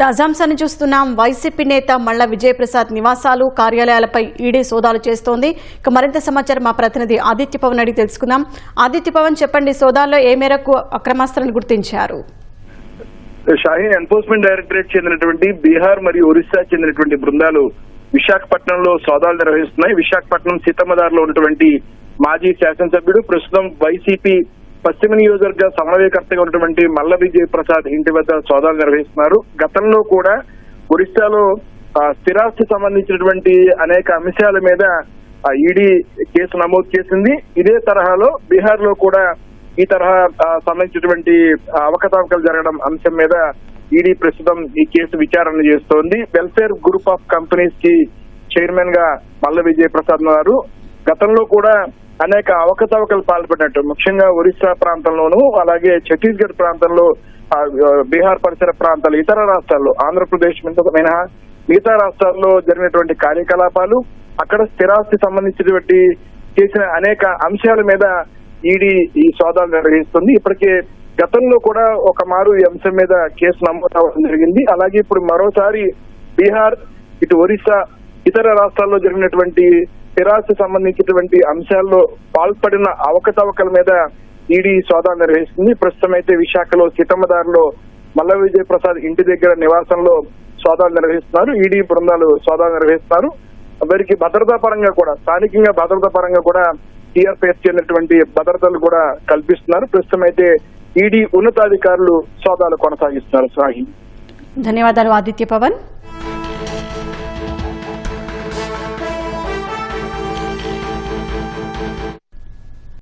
తాజాంశాన్ని చూస్తున్నాం. వైసీపీ నేత మల్ల విజయప్రసాద్ నివాసాలు కార్యాలయాలపై ఈడీ సోదాలు చేస్తోంది. ఇక మరింత సమాచారం మా ప్రతినిధి ఆదిత్య పవన్ అడిగి తెలుసుకుందాం. ఆదిత్య పవన్, చెప్పండి, సోదాల్లో ఏ మేరకు అక్రమాస్త్రాలను గుర్తించారు? షాహీన్ ఎన్ఫోర్స్మెంట్ డైరెక్టరేట్ చెందినటువంటి బీహార్ మరియు ఒరిస్సా చెందినటువంటి బృందాలు విశాఖపట్నంలో సోదాలు నిర్వహిస్తున్నాయి. విశాఖపట్నం సీతమ్మదారిలో ఉన్నటువంటి మాజీ శాసనసభ్యుడు, ప్రస్తుతం వైసీపీ పశ్చిమ నియోజకవర్గ సమన్వయకర్తగా ఉన్నటువంటి మల్ల విజయ్ ప్రసాద్ ఇంటి వద్ద సోదాలు నిర్వహిస్తున్నారు. గతంలో కూడా ఒరిస్సాలో స్థిరాస్తి సంబంధించినటువంటి అనేక అంశాల మీద ఈడీ కేసు నమోదు చేసింది. ఇదే తరహాలో బీహార్ లో కూడా ఈ తరహా సంబంధించినటువంటి అవకతవకలు జరగడం అంశం మీద ఈడీ ప్రస్తుతం ఈ కేసు విచారణ చేస్తోంది. వెల్ఫేర్ గ్రూప్ ఆఫ్ కంపెనీస్ కి చైర్మన్ గా మల్ల విజయ్ ప్రసాద్ ఉన్నారు. గతంలో కూడా అనేక అవకతవకలు పాల్పడినట్టు, ముఖ్యంగా ఒరిస్సా ప్రాంతంలోనూ అలాగే ఛత్తీస్గఢ్ ప్రాంతంలో, బీహార్ పరిసర ప్రాంతాలు, ఇతర రాష్ట్రాల్లో, ఆంధ్రప్రదేశ్ మినహా మిగతా రాష్ట్రాల్లో జరిగినటువంటి కార్యకలాపాలు, అక్కడ స్థిరాస్తి సంబంధించినటువంటి చేసిన అనేక అంశాల మీద ఈడీ ఈ సోదాలు నిర్వహిస్తుంది. ఇప్పటికే గతంలో కూడా ఒక మారు ఈ అంశం మీద కేసు నమోదు అవ్వడం జరిగింది. అలాగే ఇప్పుడు మరోసారి బీహార్, ఇటు ఒరిస్సా, ఇతర రాష్ట్రాల్లో జరిగినటువంటి స్థిరాస్తి సంబంధించినటువంటి అంశాల్లో పాల్పడిన అవకతవకల మీద ఈడీ సోదాలు నిర్వహిస్తుంది. ప్రస్తుతం అయితే విశాఖలో సీతమ్మదారిలో మల్ల విజయ్ ప్రసాద్ ఇంటి దగ్గర నివాసంలో సోదాలు నిర్వహిస్తున్నారు. ఈడీ బృందాలు సోదాలు నిర్వహిస్తున్నారు. వారికి భద్రతా పరంగా కూడా, స్థానికంగా భద్రతా పరంగా కూడా టీఆర్పీఎస్ చెందినటువంటి భద్రతలు కూడా కల్పిస్తున్నారు. ప్రస్తుతం అయితే ఈడీ ఉన్నతాధికారులు సోదాలు కొనసాగిస్తున్నారు. సాహి, ధన్యవాదాలు ఆదిత్య పవన్.